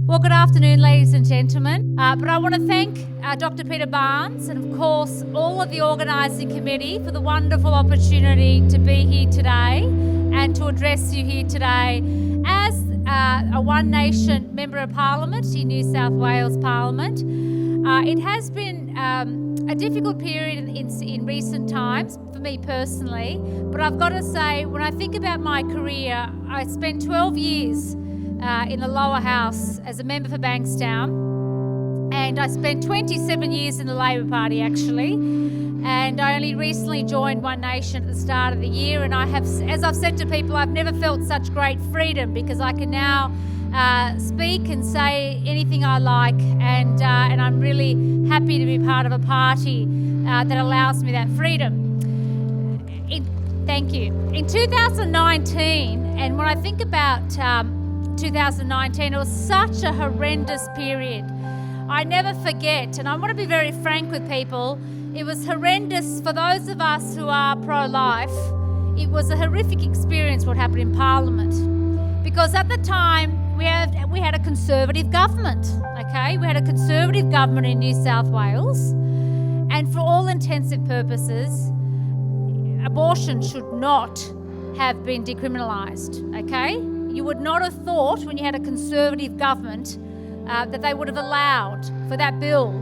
Well, good afternoon, ladies and gentlemen. But I want to thank Dr. Peter Barnes and, of course, all of the organising committee for the wonderful opportunity to be here today and to address you here today as a One Nation Member of Parliament in New South Wales Parliament. It has been a difficult period in recent times for me personally, but I've got to say, when I think about my career, I spent 12 years in the lower house as a member for Bankstown, and I spent 27 years in the Labor Party actually, and I only recently joined One Nation at the start of the year, and I have, as I've said to people, I've never felt such great freedom because I can now speak and say anything I like, and I'm really happy to be part of a party that allows me that freedom. Thank you. In 2019, and when I think about 2019, it was such a horrendous period. I never forget, and I want to be very frank with people, it was horrendous for those of us who are pro-life. It was a horrific experience what happened in Parliament, because at the time we had a Conservative government, okay? We had a Conservative government in New South Wales, and for all intents and purposes, abortion should not have been decriminalised, okay? You would not have thought when you had a Conservative government that they would have allowed for that bill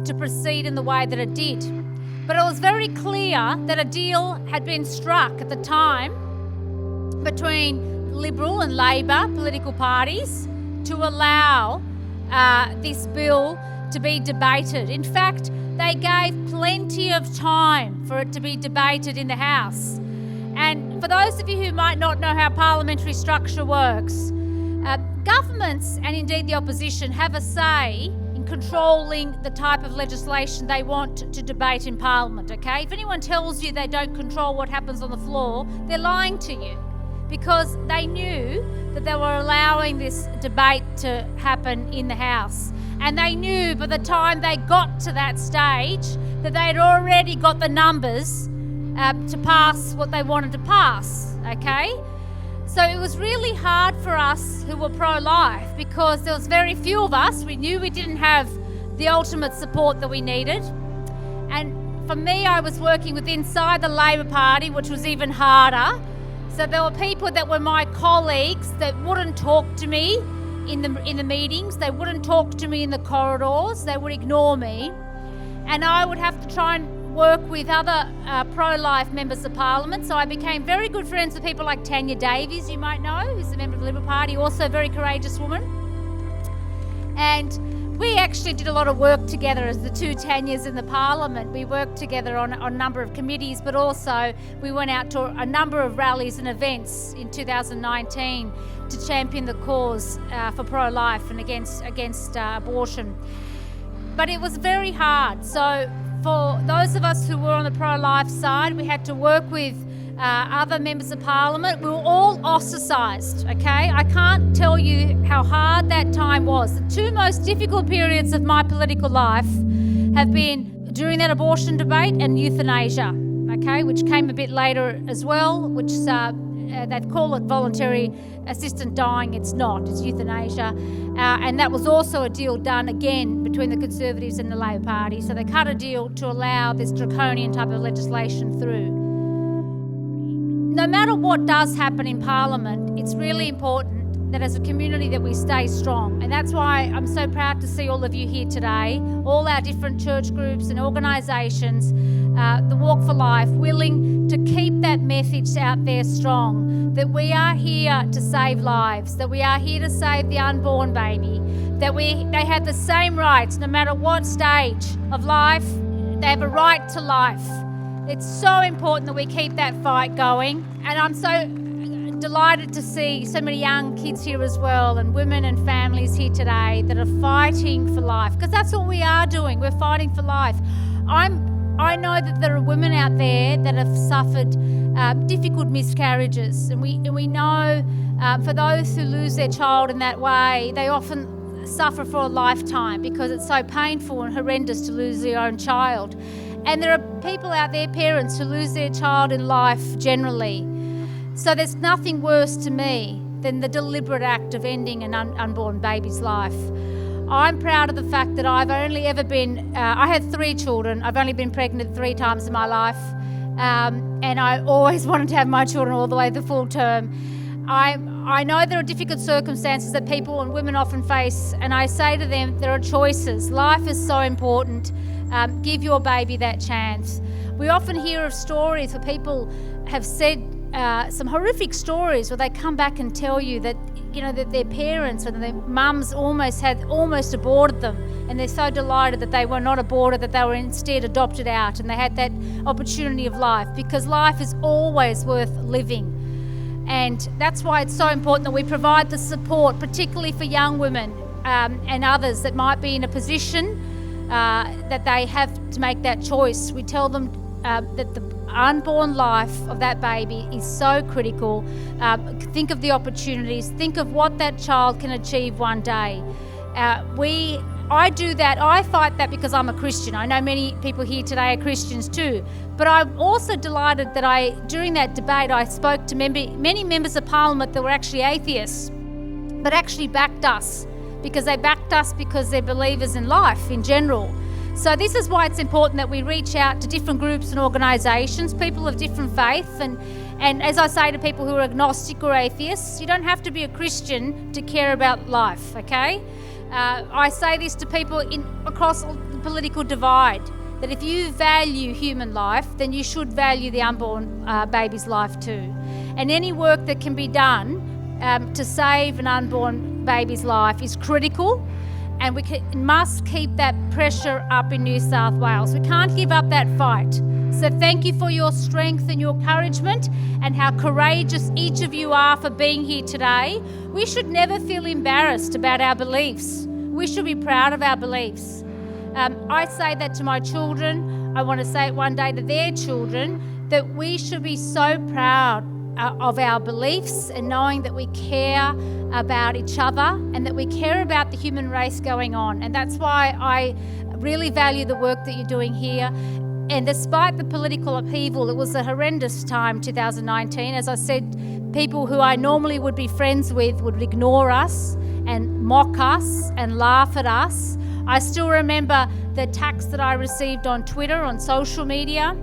to proceed in the way that it did. But it was very clear that a deal had been struck at the time between Liberal and Labor political parties to allow this bill to be debated. In fact, they gave plenty of time for it to be debated in the House. And for those of you who might not know how parliamentary structure works, governments and indeed the opposition have a say in controlling the type of legislation they want to debate in Parliament, okay? If anyone tells you they don't control what happens on the floor, they're lying to you, because they knew that they were allowing this debate to happen in the House. And they knew by the time they got to that stage that they'd already got the numbers to pass what they wanted to pass, okay? So it was really hard for us who were pro-life because there was very few of us. We knew we didn't have the ultimate support that we needed. And for me, I was working with inside the Labor Party, which was even harder. So there were people that were my colleagues that wouldn't talk to me in the meetings. They wouldn't talk to me in the corridors. They would ignore me. And I would have to try and work with other pro-life members of Parliament. So I became very good friends with people like Tania, you might know, who's a member of the Liberal Party, also a very courageous woman. And we actually did a lot of work together as the two Tanias in the Parliament. We worked together on a number of committees, but also we went out to a number of rallies and events in 2019 to champion the cause for pro-life and against abortion. But it was very hard. So for those of us who were on the pro-life side, we had to work with other members of Parliament. We were all ostracised, okay? I can't tell you how hard that time was. The two most difficult periods of my political life have been during that abortion debate and euthanasia, okay, which came a bit later as well, which they call it voluntary assisted dying. It's not, it's euthanasia. And that was also a deal done again between the Conservatives and the Labor Party. So they cut a deal to allow this draconian type of legislation through. No matter what does happen in Parliament, it's really important that as a community that we stay strong. And that's why I'm so proud to see all of you here today, all our different church groups and organisations, the Walk for Life, willing to keep that message out there strong, that we are here to save lives, that we are here to save the unborn baby, that they have the same rights no matter what stage of life. They have a right to life. It's so important that we keep that fight going. And I'm so delighted to see so many young kids here as well, and women and families here today that are fighting for life, because that's what we are doing. We're fighting for life. I know that there are women out there that have suffered difficult miscarriages, and we know for those who lose their child in that way, they often suffer for a lifetime because it's so painful and horrendous to lose their own child. And there are people out there, parents, who lose their child in life generally. So there's nothing worse to me than the deliberate act of ending an unborn baby's life. I'm proud of the fact that I've only ever been, I had 3 children. I've only been pregnant 3 times in my life. And I always wanted to have my children all the way the full term. I know there are difficult circumstances that people and women often face, and I say to them, there are choices. Life is so important. Give your baby that chance. We often hear of stories where people have said some horrific stories where they come back and tell you that, that their parents or their mums almost aborted them, and they're so delighted that they were not aborted, that they were instead adopted out, and they had that opportunity of life, because life is always worth living. And that's why it's so important that we provide the support, particularly for young women and others that might be in a position that they have to make that choice. We tell them that the unborn life of that baby is so critical. Think of the opportunities. Think of what that child can achieve one day. I do that. I fight that because I'm a Christian. I know many people here today are Christians too. But I'm also delighted that during that debate, I spoke to many members of Parliament that were actually atheists, but actually backed us, because they backed us because they're believers in life in general. So this is why it's important that we reach out to different groups and organisations, people of different faith, and as I say to people who are agnostic or atheists, you don't have to be a Christian to care about life, okay? I say this to people across the political divide, that if you value human life, then you should value the unborn baby's life too. And any work that can be done to save an unborn baby's life is critical, and we must keep that pressure up in New South Wales. We can't give up that fight. So thank you for your strength and your encouragement, and how courageous each of you are for being here today. We should never feel embarrassed about our beliefs. We should be proud of our beliefs. I say that to my children. I want to say it one day to their children, that we should be so proud of our beliefs, and knowing that we care about each other and that we care about the human race going on. And that's why I really value the work that you're doing here. And despite the political upheaval, it was a horrendous time, 2019. As I said, people who I normally would be friends with would ignore us and mock us and laugh at us. I still remember the attacks that I received on Twitter, on social media.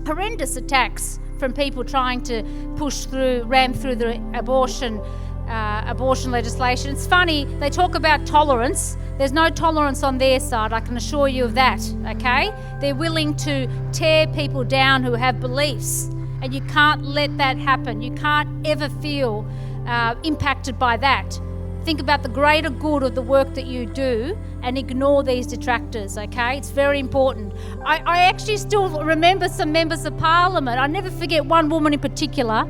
Horrendous attacks from people trying to ram through the abortion legislation. It's funny, they talk about tolerance. There's no tolerance on their side, I can assure you of that, okay? They're willing to tear people down who have beliefs, and you can't let that happen. You can't ever feel impacted by that. Think about the greater good of the work that you do and ignore these detractors, okay? It's very important. I actually still remember some members of Parliament. I never forget one woman in particular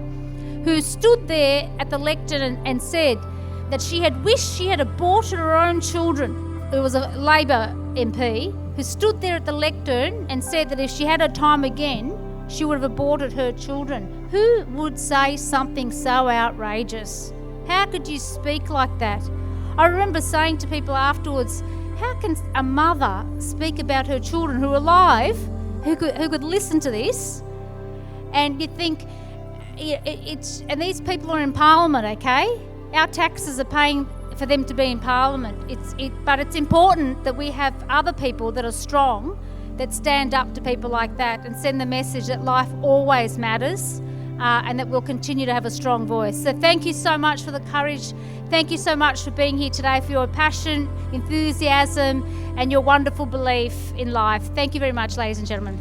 who stood there at the lectern and said that she had wished she had aborted her own children. It was a Labor MP who stood there at the lectern and said that if she had her time again, she would have aborted her children. Who would say something so outrageous? How could you speak like that? I remember saying to people afterwards, how can a mother speak about her children who are alive, who could listen to this? And you think, and these people are in Parliament, okay? Our taxes are paying for them to be in Parliament. But it's important that we have other people that are strong, that stand up to people like that and send the message that life always matters. And that we'll continue to have a strong voice. So thank you so much for the courage. Thank you so much for being here today, for your passion, enthusiasm, and your wonderful belief in life. Thank you very much, ladies and gentlemen.